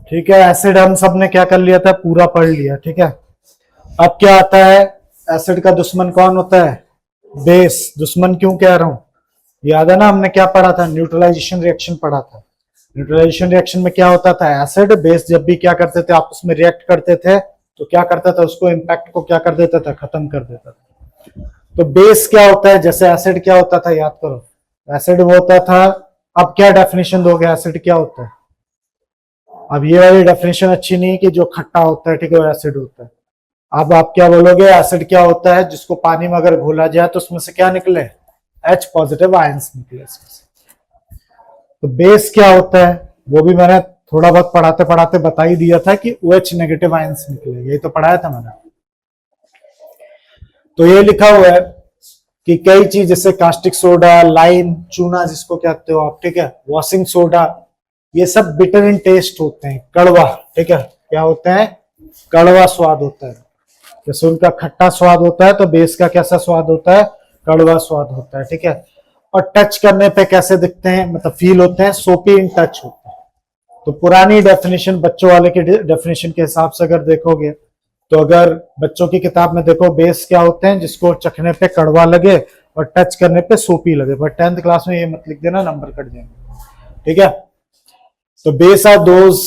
ठीक है, एसिड हम सब ने क्या कर लिया था, पूरा पढ़ लिया। ठीक है, अब क्या आता है, एसिड का दुश्मन कौन होता है, बेस। दुश्मन क्यों कह रहा हूं, याद है ना हमने क्या पढ़ा था, न्यूट्रलाइजेशन रिएक्शन पढ़ा था। न्यूट्रलाइजेशन रिएक्शन में क्या होता था, एसिड बेस जब भी क्या करते थे, आपस में रिएक्ट करते थे तो क्या करता था, उसको इम्पैक्ट को क्या कर देता था, खत्म कर देता था। तो बेस क्या होता है, जैसे एसिड क्या होता था, याद करो, एसिड वो होता था। अब क्या डेफिनेशन दोगे, एसिड क्या होता है। अब ये वाली डेफिनेशन अच्छी नहीं कि जो खट्टा होता है, ठीक है, वो एसिड होता है। अब आप क्या बोलोगे, एसिड क्या होता है, जिसको पानी में अगर घोला जाए तो उसमें से क्या निकले, H पॉजिटिव आयंस निकले इसमें से। तो बेस क्या होता है, वो भी मैंने थोड़ा बहुत पढ़ाते पढ़ाते बता ही दिया था कि OH नेगेटिव आयंस निकले, यही तो पढ़ाया था मैंने। तो ये लिखा हुआ है कि कई चीज जैसे कास्टिक सोडा, लाइम, चूना जिसको कहते हो आप, ठीक है, वॉशिंग सोडा, ये सब बिटर इन टेस्ट होते हैं, कड़वा। ठीक है, क्या होते हैं, कड़वा स्वाद होता है। जैसे उनका खट्टा स्वाद होता है तो बेस का कैसा स्वाद होता है, कड़वा स्वाद होता है। ठीक है, और टच करने पे कैसे दिखते हैं, मतलब फील होते हैं, सोपी इन टच होते हैं। तो पुरानी डेफिनेशन, बच्चों वाले के डेफिनेशन के हिसाब से अगर देखोगे तो अगर बच्चों की किताब में देखो, बेस क्या होते हैं, जिसको चखने पे कड़वा लगे और टच करने पे सोपी लगे। पर 10th क्लास में ये मत लिख देना, नंबर कट जाएंगे। ठीक है, तो base are those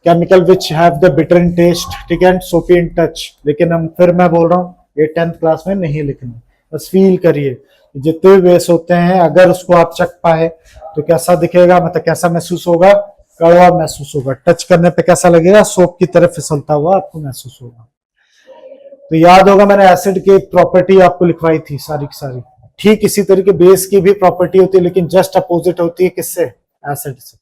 chemical which have the bitter in taste, ठीक है, एंड सोपी इन टच। लेकिन हम फिर मैं बोल रहा हूँ ये 10th क्लास में नहीं लिखना, बस फील करिए जितने भी बेस होते हैं अगर उसको आप चख पाए तो कैसा दिखेगा, मतलब कैसा महसूस होगा, कड़वा महसूस होगा। टच करने पे कैसा लगेगा, सोप की तरफ फिसलता हुआ आपको महसूस होगा। तो याद होगा मैंने एसिड की प्रॉपर्टी आपको लिखवाई थी सारी की सारी। ठीक इसी तरीके बेस की भी प्रॉपर्टी होती है, लेकिन जस्ट अपोजिट होती है, किससे, एसिड से।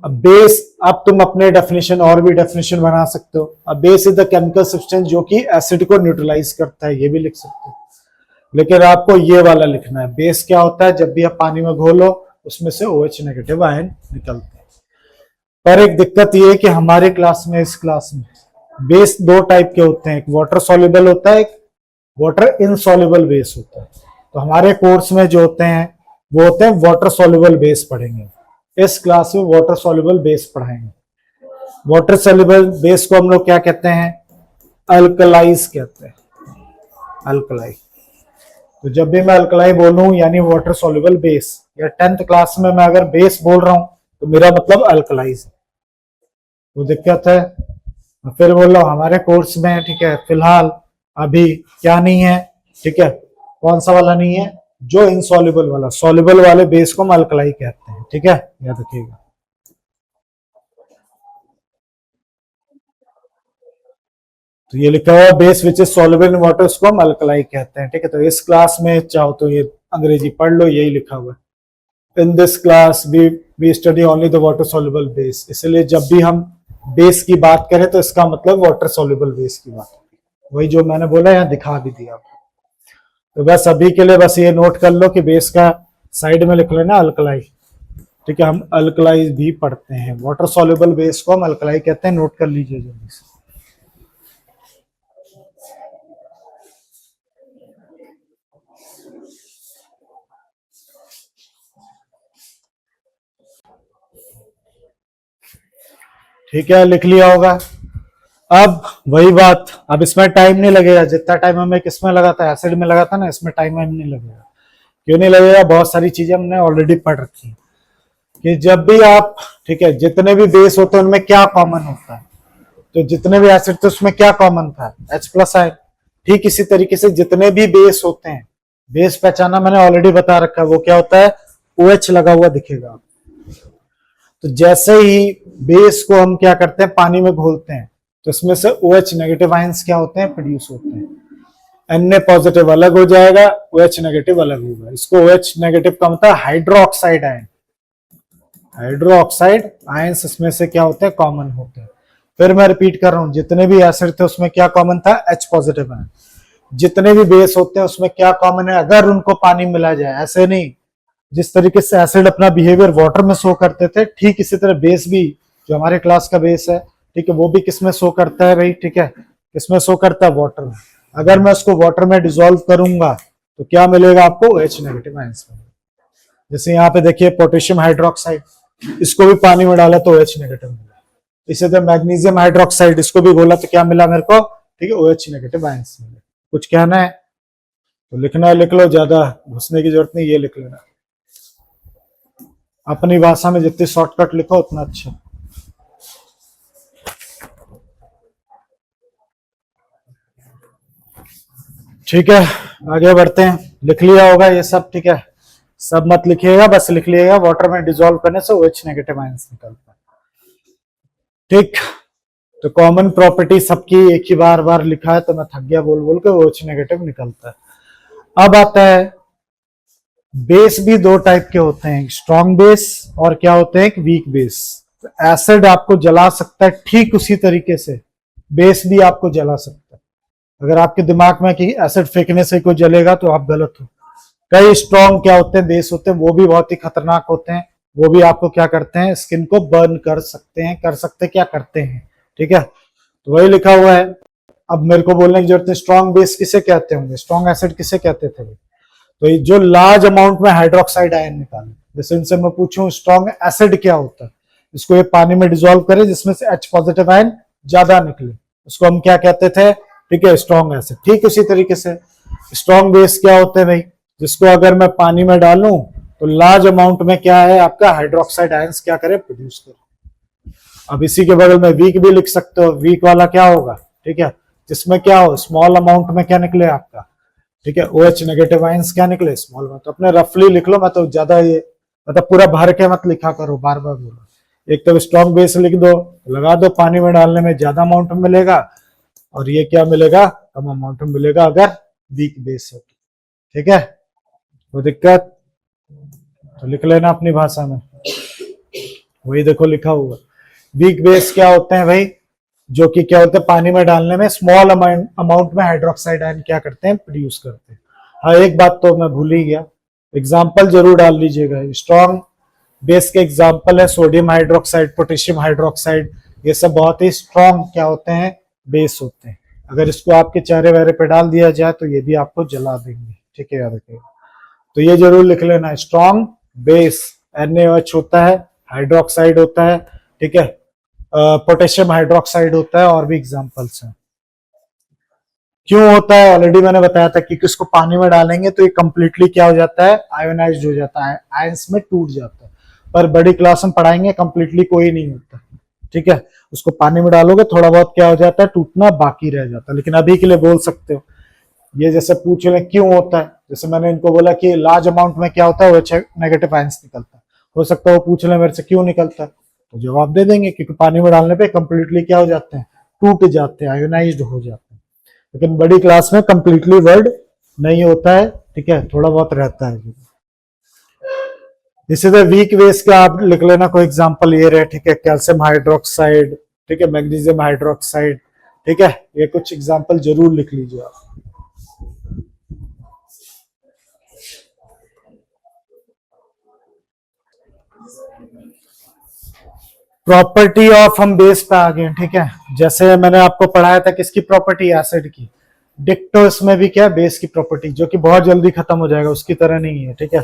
अब बेस, अब तुम अपने डेफिनेशन और भी डेफिनेशन बना सकते हो। अब base is the chemical substance जो कि एसिड को न्यूट्रलाइज करता है, ये भी लिख सकते हो। लेकिन आपको ये वाला लिखना है, बेस क्या होता है, जब भी आप पानी में घोलो उसमें से OH नेगेटिव आयन निकलते हैं। पर एक दिक्कत ये है कि हमारे क्लास में, इस क्लास में बेस दो टाइप के होते हैं, एक वाटर सॉल्युबल होता है, एक वाटर इनसॉल्युबल बेस होता है। तो हमारे कोर्स में जो होते हैं वो होते हैं वाटर सॉल्युबल बेस पढ़ेंगे। इस क्लास में वाटर सॉल्युबल बेस पढ़ाएंगे। वाटर सॉल्युबल बेस को हम लोग क्या कहते हैं, अल्कलाइज कहते हैं, अल्कलाई। तो जब भी मैं अल्कलाई बोलूं यानी वाटर सॉल्युबल बेस, या 10th क्लास में मैं अगर बेस बोल रहा हूं तो मेरा मतलब अल्कलाइज है। वो दिक्कत है, फिर बोल रहा हूं हमारे कोर्स में, ठीक है, फिलहाल अभी क्या नहीं है, ठीक है, कौन सा वाला नहीं है, जो इनसॉल्युबल वाला, सॉल्युबल वाले बेस को हम अल्कलाई कहते हैं। ठीक है, याद रखिएगा। तो ये लिखा हुआ base which is soluble in water, उसको हम अल्कलाई कहते हैं। ठीक है, तो इस क्लास में चाहो तो ये अंग्रेजी पढ़ लो, यही लिखा हुआ है। In this class we study only the water soluble base. इसलिए जब भी हम बेस की बात करें तो इसका मतलब वाटर सॉल्युबल बेस की बात है। वही जो मैंने बोला यहाँ दिखा भी दिया आपको। तो बस अभी के लिए बस ये नोट कर लो कि बेस का साइड में लिख लेना अल्कलाई। ठीक है, हम अल्कलाई भी पढ़ते हैं, वाटर सॉल्युबल बेस को हम अल्कलाई कहते हैं, नोट कर लीजिए जल्दी से। ठीक है, लिख लिया होगा। अब वही बात, अब इसमें टाइम नहीं लगेगा जितना टाइम हमें किसमें लगा था, एसिड में लगा था ना, इसमें टाइम नहीं लगेगा। क्यों नहीं लगेगा, बहुत सारी चीजें हमने ऑलरेडी पढ़ रखी है कि जब भी आप, ठीक है, जितने भी बेस होते हैं उनमें क्या कॉमन होता है, तो जितने भी एसिड थे उसमें क्या कॉमन था, H+ आयन। ठीक इसी तरीके से जितने भी बेस होते हैं, बेस पहचाना मैंने ऑलरेडी बता रखा है, वो क्या होता है, OH लगा हुआ दिखेगा। तो जैसे ही बेस को हम क्या करते हैं, पानी में घोलते हैं तो इसमें से OH नेगेटिव आयंस क्या होते हैं, प्रोड्यूस होते हैं। Na पॉजिटिव अलग हो जाएगा, OH नेगेटिव अलग होगा। इसको OH नेगेटिव का मतलब हाइड्रोक्साइड आयन, हाइड्रोक्साइड आयंस इसमें से क्या होते हैं, कॉमन होते हैं। फिर मैं रिपीट कर रहा हूं, जितने भी एसिड थे उसमें क्या कॉमन था, H पॉजिटिव आयन। जितने भी बेस होते हैं उसमें क्या कॉमन है, अगर उनको पानी मिला जाए, ऐसे नहीं जिस तरीके से एसिड अपना बिहेवियर वाटर में शो करते थे, ठीक इसी तरह बेस भी, जो हमारे क्लास का बेस है, ठीक है, वो भी किसमें शो करता है भाई, ठीक है, किसमें शो करता है, वाटर में। अगर मैं उसको वाटर में डिसॉल्व करूंगा तो क्या मिलेगा आपको, OH नेगेटिव आयंस मिलेगा। जैसे यहाँ पे देखिए पोटेशियम हाइड्रोक्साइड, इसको भी पानी में डाला तो OH नेगेटिव मिला। इसे तो मैग्नीशियम हाइड्रोक्साइड, इसको भी घोला तो क्या मिला मेरे को, ठीक है, OH नेगेटिव आयंस मिले। कुछ कहना है तो लिखना है, लिख लो, ज्यादा घुसने की जरूरत नहीं, ये लिख लेना। अपनी भाषा में जितनी शॉर्टकट लिखो उतना अच्छा। ठीक है, आगे बढ़ते हैं। लिख लिया होगा ये सब, ठीक है, सब मत लिखिएगा, बस लिख लिएगा। वाटर में डिसॉल्व करने से OH नेगेटिव आयंस निकलता है। ठीक, तो कॉमन प्रॉपर्टी सबकी एक ही बार बार लिखा है तो मैं थक गया बोल बोल के। OH नेगेटिव निकलता है। अब आता है बेस भी दो टाइप के होते हैं, स्ट्रॉन्ग बेस और क्या होते हैं, एक वीक बेस। तो एसिड आपको जला सकता है, ठीक उसी तरीके से बेस भी आपको जला सकता है। अगर आपके दिमाग में कि एसिड फेंकने से कोई जलेगा तो आप गलत हो। कई स्ट्रॉन्ग क्या होते हैं, बेस होते हैं, वो भी बहुत ही खतरनाक होते हैं। वो भी आपको क्या करते हैं, स्किन को बर्न कर सकते हैं, क्या करते हैं, ठीक है। तो वही लिखा हुआ है। अब मेरे को बोलने की जरूरत है, स्ट्रॉन्ग बेस किसे कहते होंगे, स्ट्रॉन्ग एसिड किसे कहते थे। तो ये जो लार्ज अमाउंट में हाइड्रोक्साइड आयन निकाले, जैसे इनसे मैं पूछूं स्ट्रॉन्ग एसिड क्या होता है, इसको ये पानी में डिसॉल्व करे जिसमें से H पॉजिटिव आयन ज्यादा निकले, उसको हम क्या कहते थे, ठीक है, स्ट्रॉन्ग एसिड। ठीक उसी तरीके से स्ट्रॉन्ग बेस क्या होते हैं भाई, जिसको अगर मैं पानी में डालूं तो लार्ज अमाउंट में क्या है आपका हाइड्रोक्साइड आयंस क्या करे, प्रोड्यूस करे। अब इसी के बगल में वीक भी लिख सकते हो। वीक वाला क्या होगा, ठीक है, जिसमें क्या हो, स्मॉल अमाउंट में क्या निकले आपका, ठीक है, OH नेगेटिव आयंस क्या निकले, स्मॉल में। तो अपने रफली लिख लो, मैं तो ज्यादा ये मतलब पूरा भर के मत लिखा करो, बार बार बोलो। एक तो स्ट्रॉन्ग बेस लिख दो, लगा दो, पानी में डालने में ज्यादा अमाउंट में मिलेगा, और ये क्या मिलेगा, कम अमाउंट में मिलेगा अगर वीक बेस है। ठीक है, वो दिक्कत तो लिख लेना अपनी भाषा में, वही देखो लिखा हुआ। वीक बेस क्या होते हैं भाई, जो कि क्या होते हैं, पानी में डालने में स्मॉल अमाउंट में हाइड्रोक्साइड आयन क्या करते हैं, प्रोड्यूस करते हैं। हाँ, एक बात तो मैं भूल ही गया, एग्जाम्पल जरूर डाल लीजिएगा। स्ट्रॉन्ग बेस के एग्जाम्पल है सोडियम हाइड्रोक्साइड, पोटेशियम हाइड्रोक्साइड, ये सब बहुत ही स्ट्रॉन्ग क्या होते हैं, बेस होते हैं। अगर इसको आपके चेहरे वहरे पे डाल दिया जाए तो ये भी आपको जला देंगे। ठीक है, याद रखिएगा। तो ये जरूर लिख लेना, स्ट्रॉन्ग बेस NaOH होता है, हाइड्रोक्साइड होता है, ठीक है, पोटेशियम हाइड्रोक्साइड होता है, और भी एग्जांपल्स हैं। क्यों होता है ऑलरेडी मैंने बताया था कि इसको पानी में डालेंगे तो ये कंप्लीटली क्या हो जाता है, आयोनाइज्ड हो जाता है, आयंस में टूट जाता है। पर बड़ी क्लास में पढ़ाएंगे कंप्लीटली कोई नहीं होता, ठीक है। उसको पानी में डालोगे थोड़ा बहुत क्या हो जाता है, टूटना बाकी रह जाता है। लेकिन अभी के लिए बोल सकते हो, ये जैसे पूछ रहे क्यों होता है, जैसे मैंने इनको बोला कि लार्ज अमाउंट में क्या होता है, वो नेगेटिव आयंस निकलता है। हो सकता है वो पूछ ले मेरे से क्यों निकलता है, तो जवाब दे देंगे क्योंकि पानी में डालने पे कंप्लीटली क्या हो जाते हैं, टूट जाते हैं, आयोनाइज्ड हो जाते हैं। लेकिन बड़ी क्लास में कंप्लीटली वर्ड नहीं होता है, ठीक है, थोड़ा बहुत रहता है। इसी तरह वीक बेस का आप लिख लेना, कोई एग्जांपल ये रहे, ठीक है, कैल्शियम हाइड्रोक्साइड, ठीक है, मैग्नीशियम हाइड्रोक्साइड, ठीक है, ये कुछ एग्जांपल जरूर लिख लीजिए आप। प्रॉपर्टी ऑफ हम बेस पे आ गए, ठीक है। जैसे मैंने आपको पढ़ाया था किसकी प्रॉपर्टी, एसिड की। डिक्टो इसमें भी क्या, बेस की प्रॉपर्टी, जो कि बहुत जल्दी खत्म हो जाएगा, उसकी तरह नहीं है, ठीक है।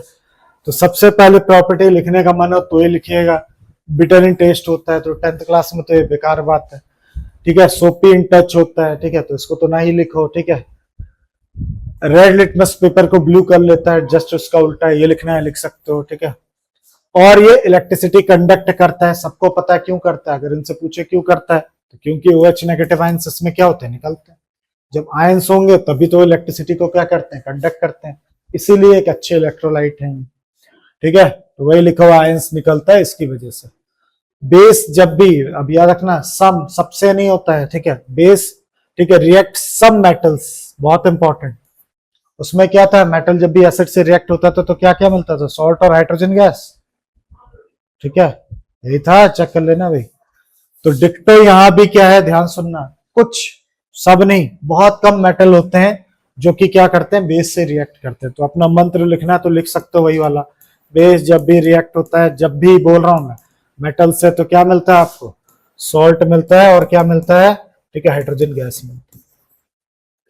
तो सबसे पहले प्रॉपर्टी लिखने का मन हो तो ये लिखिएगा, बिटर इन टेस्ट होता है, तो 10th क्लास में तो ये बेकार बात है, ठीक है। सोपी इन टच होता है, ठीक है, तो इसको तो ना ही लिखो, ठीक है। रेड लिटमस पेपर को ब्लू कर लेता है, जस्ट उसका उल्टा है, ये लिखना है, लिख सकते हो, ठीक है। और ये इलेक्ट्रिसिटी कंडक्ट करता है, सबको पता है क्यों करता है। अगर इनसे पूछे क्यों करता है, तो क्योंकि OH नेगेटिव आयंस इसमें क्या होते हैं, निकलते हैं। जब आयंस होंगे तभी तो इलेक्ट्रिसिटी को क्या करते हैं, कंडक्ट करते हैं, इसीलिए एक अच्छे इलेक्ट्रोलाइट है, ठीक है। तो वही लिखा हुआ आयंस निकलता है इसकी वजह से। बेस जब भी, अब याद रखना, सम सबसे नहीं होता है, ठीक है, बेस, ठीक है, रिएक्ट सम मेटल्स, बहुत इंपॉर्टेंट। उसमें क्या था, मेटल जब भी एसिड से रिएक्ट होता था तो क्या क्या मिलता था, सॉल्ट और हाइड्रोजन गैस, ठीक है, यही था, चेक कर लेना भाई। तो डिक्टो यहां भी क्या है, ध्यान सुनना, कुछ सब नहीं, बहुत कम मेटल होते हैं जो कि क्या करते हैं, बेस से रिएक्ट करते हैं। तो अपना मंत्र लिखना तो लिख सकते हो वही वाला, बेस जब भी रिएक्ट होता है, जब भी बोल रहा हूं मैं मेटल से, तो क्या मिलता है आपको, सॉल्ट मिलता है, और क्या मिलता है, ठीक है, हाइड्रोजन गैस मिलती है।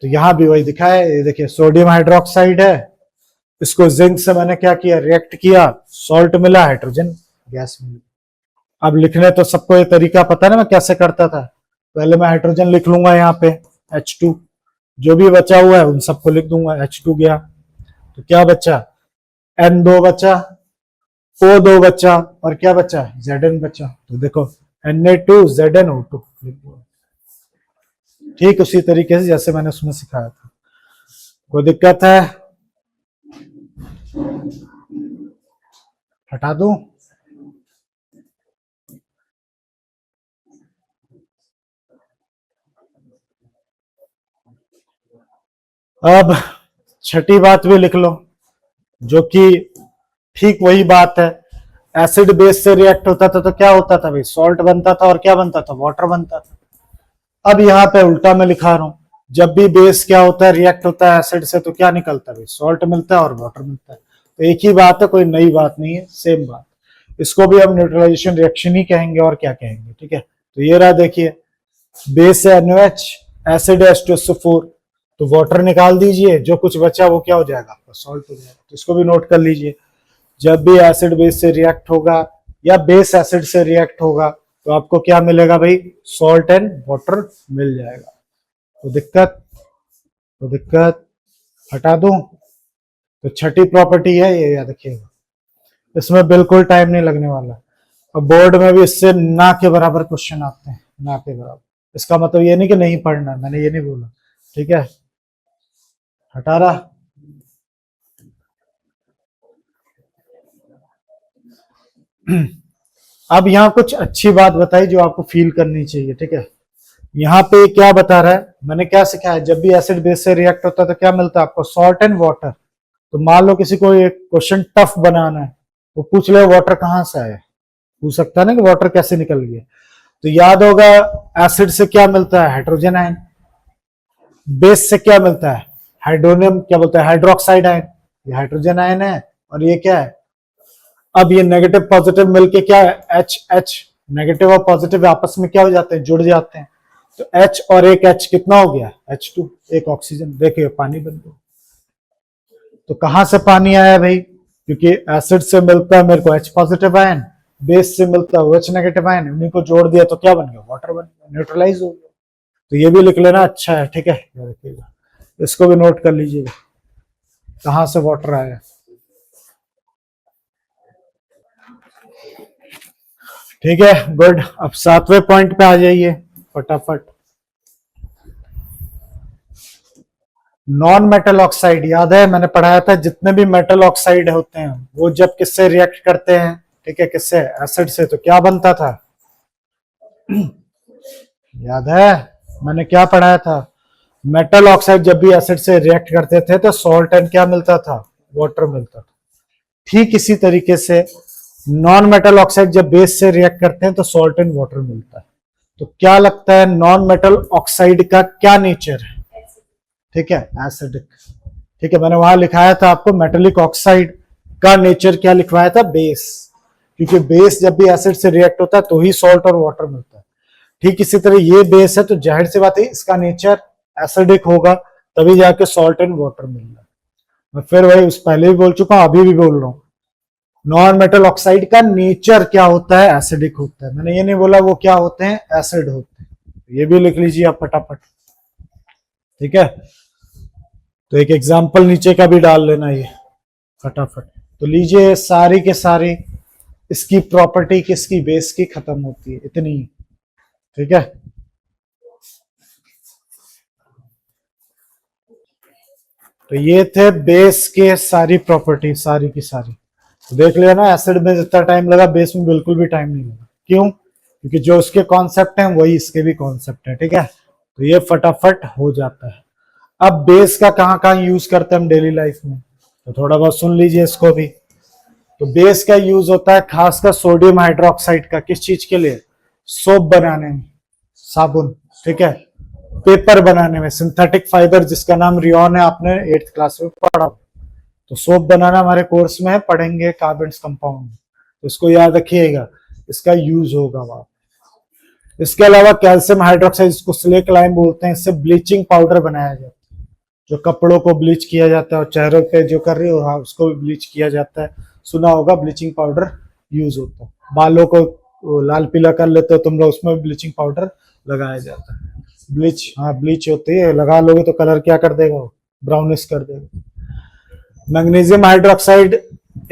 तो यहां भी वही दिखा है, ये देखिए सोडियम हाइड्रोक्साइड है, इसको जिंक से मैंने क्या किया, रिएक्ट किया, सॉल्ट मिला, हाइड्रोजन गैस मिली। अब लिखने तो सबको ये तरीका पता है ना मैं कैसे करता था। पहले मैं हाइड्रोजन लिख लूंगा यहाँ पे H2, जो भी बचा हुआ है उन सबको लिख दूंगा। H2 गया तो क्या बचा, N2 बचा, O2 बचा, और क्या बचा, Zn बचा। तो देखो Na2 ZnO2 लिख दिया। ठीक उसी तरीके से जैसे मैंने उसमें सिखाया था। कोई दिक्कत है, हटा दूं? अब छठी बात भी लिख लो, जो कि ठीक वही बात है। एसिड बेस से रिएक्ट होता था तो क्या होता था भाई, सॉल्ट बनता था और क्या बनता था, वाटर बनता था। अब यहाँ पे उल्टा मैं लिखा रहा हूं, जब भी बेस क्या होता है, रिएक्ट होता है एसिड से, तो क्या निकलता है भाई, सॉल्ट मिलता है और वाटर मिलता है। तो एक ही बात है, कोई नई बात नहीं है, सेम बात। इसको भी हम न्यूट्रलाइजेशन रिएक्शन ही कहेंगे और क्या कहेंगे, ठीक है। तो ये रहा, देखिए बेस है NaOH, एसिड है H2SO4, तो वाटर निकाल दीजिए, जो कुछ बचा वो क्या हो जाएगा, आपका सॉल्ट हो जाएगा। तो इसको भी नोट कर लीजिए, जब भी एसिड बेस से रिएक्ट होगा या बेस एसिड से रिएक्ट होगा तो आपको क्या मिलेगा भाई, सॉल्ट एंड वाटर मिल जाएगा। तो दिक्कत हटा दूं? तो छठी प्रॉपर्टी है ये, याद रखिएगा, इसमें बिल्कुल टाइम नहीं लगने वाला। और बोर्ड में भी इससे ना के बराबर क्वेश्चन आते हैं, ना के बराबर। इसका मतलब ये नहीं कि नहीं पढ़ना, मैंने ये नहीं बोला, ठीक है। हटा रहा। अब यहाँ कुछ अच्छी बात बताई जो आपको फील करनी चाहिए, ठीक है। यहाँ पे क्या बता रहा है, मैंने क्या सिखाया, जब भी एसिड बेस से रिएक्ट होता है तो क्या मिलता है आपको, सॉल्ट एंड वाटर। तो मान लो किसी को एक क्वेश्चन टफ बनाना है, वो पूछ ले वाटर कहाँ से आया, पूछ सकता है ना कि वाटर कैसे निकल गया। तो याद होगा एसिड से क्या मिलता है, हाइड्रोजन आयन। बेस से क्या मिलता है, हाइड्रोनियम, क्या बोलते हैं, हाइड्रोक्साइड आयन। ये हाइड्रोजन आयन है और ये क्या है, अब ये नेगेटिव पॉजिटिव मिलके क्या है, एच एच, नेगेटिव और पॉजिटिव आपस में क्या हो जाते हैं, जुड़ जाते हैं। तो H और एक H कितना हो गया, H2, एक ऑक्सीजन, देखिए पानी बन गया। तो कहां से पानी आया भाई, क्योंकि एसिड से मिलता है मेरे को H पॉजिटिव आयन, बेस से मिलता है OH नेगेटिव आयन, उन्हीं को जोड़ दिया तो क्या बन गया, वाटर बन गया, न्यूट्रलाइज हो गया। तो ये भी लिख लेना, अच्छा है, ठीक है, याद रखिएगा। इसको भी नोट कर लीजिएगा, कहां से वाटर आया। ठीक है, गुड। अब 7वें पॉइंट पे आ जाइए फटाफट। नॉन मेटल ऑक्साइड, याद है मैंने पढ़ाया था, जितने भी मेटल ऑक्साइड होते हैं वो जब किससे रिएक्ट करते हैं, ठीक है, किससे, एसिड से, तो क्या बनता था, याद है मैंने क्या पढ़ाया था, मेटल ऑक्साइड जब भी एसिड से रिएक्ट करते थे तो सॉल्ट एंड क्या मिलता था, वाटर मिलता था। ठीक इसी तरीके से नॉन मेटल ऑक्साइड जब बेस से रिएक्ट करते हैं तो सॉल्ट एंड वाटर मिलता है। तो क्या लगता है नॉन मेटल ऑक्साइड का क्या नेचर है, ठीक है, एसिडिक। ठीक है, मैंने वहां लिखाया था आपको मेटेलिक ऑक्साइड का नेचर क्या लिखवाया था, बेस, क्योंकि बेस जब भी एसिड से रिएक्ट होता है तो ही सॉल्ट और वाटर मिलता है। ठीक इसी तरह ये बेस है तो जाहिर सी बात है इसका नेचर एसिडिक होगा, तभी जाके सॉल्ट एंड वाटर मिल रहा है। मैं फिर वही उस पहले भी बोल चुका हूं, अभी भी बोल रहा हूं, नॉन मेटल ऑक्साइड का नेचर क्या होता है, एसिडिक होता है। मैंने ये नहीं बोला वो क्या होते हैं, एसिड होते हैं। ये भी लिख लीजिए आप फटाफट, ठीक है। तो एक एग्जांपल नीचे का भी डाल लेना ये फटाफट। तो लीजिए सारी के सारी इसकी प्रॉपर्टी किसकी, बेस की खत्म होती है, इतनी, ठीक है। तो ये थे बेस के सारी प्रॉपर्टी, सारी की सारी। तो देख लिया ना, एसिड में जितना टाइम लगा बेस में बिल्कुल भी टाइम नहीं लगा। क्यों, क्योंकि जो उसके कॉन्सेप्ट हैं वही इसके भी कॉन्सेप्ट है, ठीक है। तो ये फटाफट हो जाता है। अब बेस का कहाँ कहाँ यूज करते हैं हम डेली लाइफ में, तो थोड़ा बहुत सुन लीजिए इसको भी। तो बेस का यूज होता है खासकर सोडियम हाइड्रोक्साइड का, किस चीज के लिए, सोप बनाने में, साबुन, ठीक है, पेपर बनाने में, सिंथेटिक फाइबर जिसका नाम रियोन है, आपने 8th क्लास में पढ़ा। तो सोप बनाना हमारे कोर्स में है, पढ़ेंगे कार्बन्स कंपाउंड, तो इसको याद रखिएगा, इसका यूज होगा वहां। इसके अलावा कैल्शियम हाइड्रोक्साइड, इसको स्लेक लाइम बोलते हैं, इससे ब्लीचिंग पाउडर बनाया जाता है। जो कपड़ों को ब्लीच किया जाता है और चेहरे पे जो कर रही हो हाँ उसको भी ब्लीच किया जाता है, सुना होगा ब्लीचिंग पाउडर यूज होता है। बालों को वो लाल पीला कर लेते हो तुम लोग, उसमें भी ब्लीचिंग पाउडर लगाया जाता है। ब्लीच, हाँ ब्लीच होती है, लगा लोगे तो कलर क्या कर देगा वो, ब्राउनिश कर देगा। मैग्नीशियम हाइड्रोक्साइड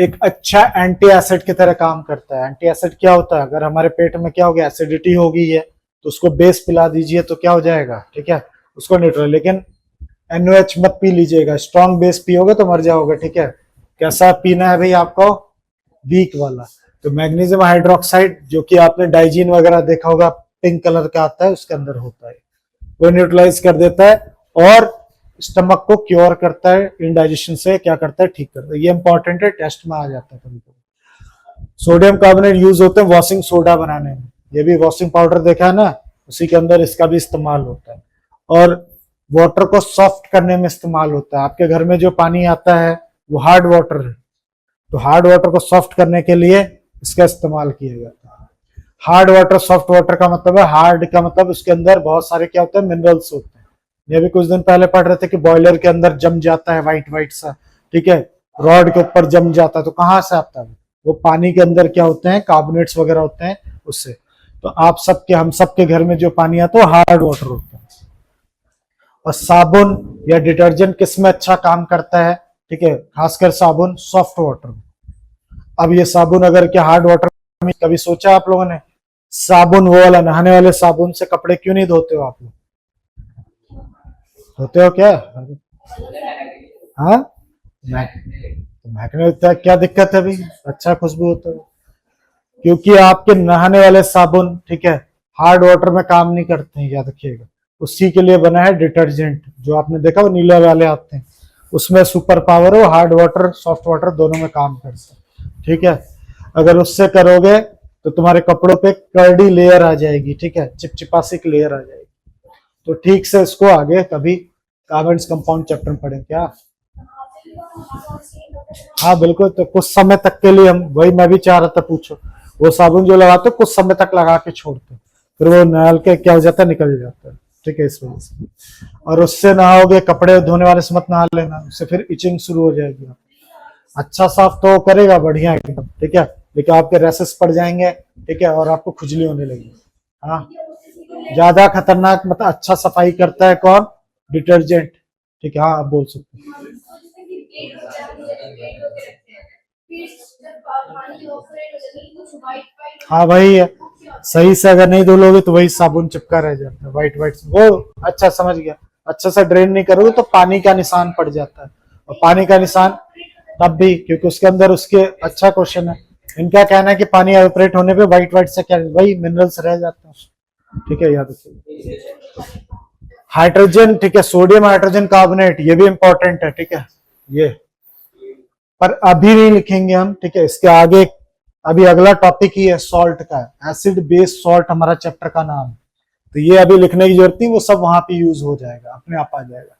एक अच्छा एंटी एसिड की तरह काम करता है। एंटी एसिड क्या होता है, अगर हमारे पेट में क्या हो गया, एसिडिटी हो गई है तो उसको बेस पिला दीजिए तो क्या हो जाएगा, ठीक है, उसको न्यूट्रल। लेकिन NaOH मत पी लीजिएगा, स्ट्रॉन्ग बेस पियोगे तो मर जाओगे, ठीक है। कैसा पीना है भाई आपको, वीक वाला। तो मैग्नीशियम हाइड्रोक्साइड जो कि आपने डाइजीन वगैरह देखा होगा, पिंक कलर का आता है, उसके अंदर होता है, वो न्यूट्रलाइज कर देता है और स्टमक को क्योर करता है, इंडाइजेशन से क्या करता है, ठीक करता है। ये इंपॉर्टेंट है, टेस्ट में आ जाता है कभी कभी। सोडियम कार्बोनेट यूज होते हैं वॉशिंग सोडा बनाने में, ये भी वॉशिंग पाउडर देखा है ना, उसी के अंदर इसका भी इस्तेमाल होता है। और वाटर को सॉफ्ट करने में इस्तेमाल होता है। आपके घर में जो पानी आता है वो हार्ड वाटर है, तो हार्ड वाटर को सॉफ्ट करने के लिए इसका इस्तेमाल किया जाता है। हार्ड वाटर, सॉफ्ट वाटर का मतलब है, हार्ड का मतलब उसके अंदर बहुत सारे क्या होते हैं, मिनरल्स होते हैं। ये भी कुछ दिन पहले पढ़ रहे थे कि बॉयलर के अंदर जम जाता है व्हाइट व्हाइट सा, ठीक है, रॉड के ऊपर जम जाता है, तो कहाँ से आता है वो, पानी के अंदर क्या होते हैं, कार्बोनेट्स वगैरह होते हैं उससे। तो आप सबके, हम सबके घर में जो पानी आता है वो हार्ड वाटर होता है। और साबुन या डिटर्जेंट किस में अच्छा काम करता है, ठीक है, खासकर साबुन सॉफ्ट वाटर में। अब ये साबुन अगर क्या हार्ड वाटर में, कभी सोचा आप लोगों ने, साबुन वो वाला नहाने वाले साबुन से कपड़े क्यों नहीं धोते हो आप लोग, धोते हो क्या, हाँ, महकने होता है, क्या दिक्कत है भाई, अच्छा खुशबू होता है। क्योंकि आपके नहाने वाले साबुन, ठीक है, हार्ड वाटर में काम नहीं करते हैं, याद रखिएगा। उसी के लिए बना है डिटर्जेंट, जो आपने देखा वो नीले वाले आते हैं, उसमें सुपर पावर हो, हार्ड वाटर सॉफ्ट वाटर दोनों में काम करता है, ठीक है। अगर उससे करोगे तो तुम्हारे कपड़ों पे कर्डी लेयर आ जाएगी, ठीक है, चिपचिपासी की लेयर आ जाएगी। तो ठीक से इसको आगे कभी कार्बन्स कंपाउंड चैप्टर में पढ़े क्या, हाँ बिल्कुल। तो कुछ समय तक के लिए हम, वही मैं भी चाह रहा था पूछो, वो साबुन जो लगाते कुछ समय तक लगा के छोड़ते, फिर वो नहल के क्या हो जाता है, निकल जाता है, ठीक है, इस वजह से। और उससे नहाओगे, कपड़े धोने वाले से मत नहा लेना, उससे फिर इचिंग शुरू हो जाएगी। अच्छा साफ तो करेगा बढ़िया एकदम, ठीक है, लेकिन आपके रैसेस पड़ जाएंगे, ठीक है, और आपको खुजली होने लगेगी। हाँ, ज्यादा खतरनाक मतलब अच्छा सफाई करता है कौन, डिटर्जेंट, ठीक है, हाँ आप बोल सकते हैं। हाँ वही है, सही से अगर नहीं धुलोगे तो वही साबुन चिपका रह जाता है व्हाइट व्हाइट, वो अच्छा समझ गया। अच्छा से ड्रेन नहीं करोगे तो पानी का निशान पड़ जाता है, और पानी का निशान तब भी, क्योंकि उसके अंदर उसके, अच्छा क्वेश्चन है, इनका कहना है कि पानी एवेपोरेट होने पे व्हाइट व्हाइट से क्या, वही मिनरल्स रह जाते हैं, ठीक है, याद रखिए। हाइड्रोजन, ठीक है, सोडियम हाइड्रोजन कार्बोनेट, ये भी इंपॉर्टेंट है, ठीक है, ये पर अभी नहीं लिखेंगे हम, ठीक है, इसके आगे अभी अगला टॉपिक ही है सॉल्ट का, एसिड बेस सॉल्ट हमारा चैप्टर का नाम, तो ये अभी लिखने की जरूरत नहीं, वो सब वहां पे यूज हो जाएगा, अपने आप आ जाएगा।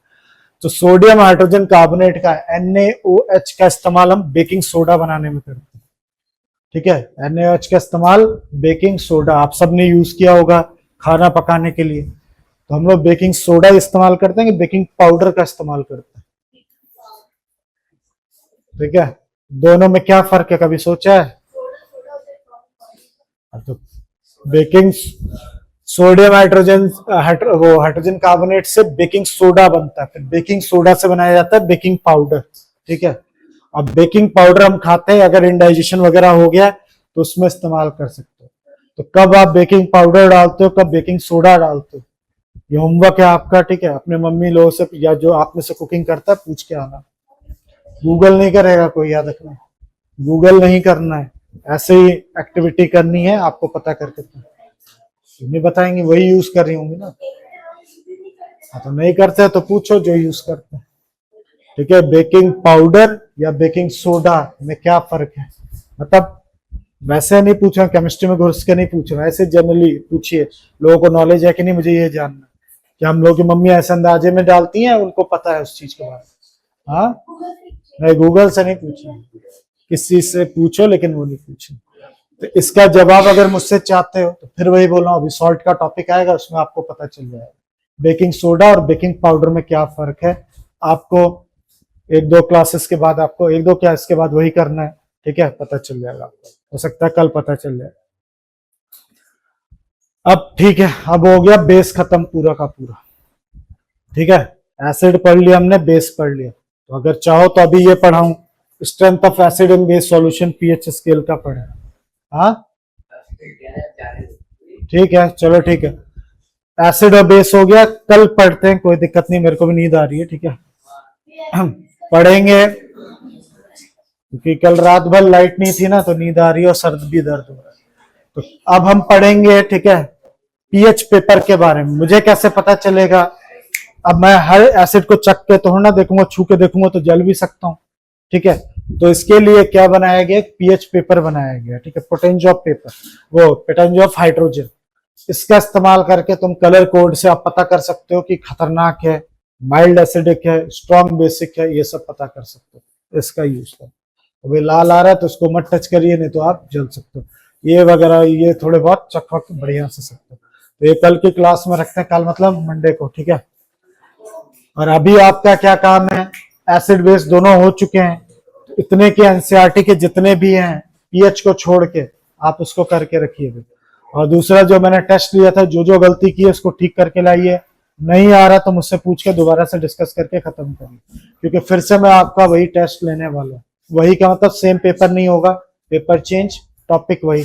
तो सोडियम हाइड्रोजन कार्बोनेट का NaOH का इस्तेमाल हम बेकिंग सोडा बनाने में करते हैं, ठीक है, NaOH का इस्तेमाल बेकिंग सोडा आप सबने यूज किया होगा खाना पकाने के लिए, तो हम लोग बेकिंग सोडा इस्तेमाल करते हैं कि बेकिंग पाउडर का इस्तेमाल करते हैं, ठीक है। दोनों में क्या फर्क है, कभी सोचा है, तो बेकिंग सोडियम हाइड्रोजन वो हाइड्रोजन कार्बोनेट से बेकिंग सोडा बनता है, फिर बेकिंग सोडा से बनाया जाता है बेकिंग पाउडर, ठीक है। अब बेकिंग पाउडर हम खाते हैं, अगर इंडाइजेशन वगैरह हो गया तो उसमें इस्तेमाल कर सकते हो। तो कब आप बेकिंग पाउडर डालते हो, कब बेकिंग सोडा डालते हो, ये होमवर्क है आपका, ठीक है, अपने मम्मी लोगों से या जो आप में से कुकिंग करता है पूछ के आना, गूगल नहीं करेगा कोई, याद रखना, गूगल नहीं करना है, ऐसे ही एक्टिविटी करनी है आपको पता करके, नहीं बताएंगे वही यूज कर रही होंगी ना, हाँ तो नहीं करते तो पूछो जो यूज करते हैं, ठीक है। बेकिंग पाउडर या बेकिंग सोडा में क्या फर्क है, मतलब वैसे नहीं पूछा, केमिस्ट्री में घुस के नहीं पूछा, ऐसे जनरली पूछिए, लोगों को नॉलेज है कि नहीं, मुझे ये जानना कि हम लोग की मम्मी ऐसे अंदाजे में डालती हैं, उनको पता है उस चीज के बारे में, हाँ नहीं गूगल से नहीं पूछे, किसी से पूछो लेकिन वो नहीं पूछे। तो इसका जवाब अगर मुझसे चाहते हो तो फिर वही बोल रहा हूँ, अभी सॉल्ट का टॉपिक आएगा उसमें आपको पता चल जाएगा बेकिंग सोडा और बेकिंग पाउडर में क्या फर्क है, आपको एक दो क्लासेस के बाद, आपको एक दो क्लास के बाद वही करना है, ठीक है, पता चल जाएगा आपको, हो सकता है कल पता चल जाए। अब ठीक है, अब हो गया बेस खत्म पूरा का पूरा, ठीक है, एसिड पढ़ लिया हमने, बेस पढ़ लिया। तो अगर चाहो तो अभी ये पढ़ाऊं, strength of acid in base solution pH scale का पढ़े। हाँ ठीक है, चलो ठीक है, एसिड और बेस हो गया, कल पढ़ते हैं, कोई दिक्कत नहीं, मेरे को भी नींद आ रही है, ठीक है। हम पढ़ेंगे क्योंकि कल रात भर लाइट नहीं थी ना, तो नींद आ रही है और सर भी दर्द हो रहा है। तो अब हम पढ़ेंगे, ठीक है, पीएच पेपर के बारे में। मुझे कैसे पता चलेगा? अब मैं हर एसिड को चख के तो ना देखूंगा, छू के देखूंगा तो जल भी सकता हूँ, ठीक है। तो इसके लिए क्या बनाया गया, पीएच पेपर बनाया गया, ठीक है, पोटेंशियो ऑफ पेपर, वो पोटेंशियो ऑफ हाइड्रोजन। इसका इस्तेमाल करके तुम कलर कोड से आप पता कर सकते हो कि खतरनाक है, माइल्ड एसिडिक है, स्ट्रॉन्ग बेसिक है, ये सब पता कर सकते हो इसका यूज कर। अभी लाल आ रहा है तो उसको मत टच करिए, नहीं तो आप जल सकते हो। ये वगैरह ये थोड़े बहुत चख वक बढ़िया से सकते हो। तो ये कल की क्लास में रखते हैं, कल मतलब मंडे को, ठीक है। और अभी आपका क्या काम है, एसिड बेस दोनों हो चुके हैं, तो इतने के एनसीईआरटी के जितने भी हैं पीएच को छोड़ के आप उसको करके रखिए। और दूसरा जो मैंने टेस्ट लिया था, जो जो गलती की है उसको ठीक करके लाइए, नहीं आ रहा तो मुझसे पूछ के दोबारा से डिस्कस करके खत्म करिए, क्योंकि फिर से मैं आपका वही टेस्ट लेने वाला हूँ। वही का मतलब सेम पेपर नहीं होगा, पेपर चेंज, टॉपिक वही।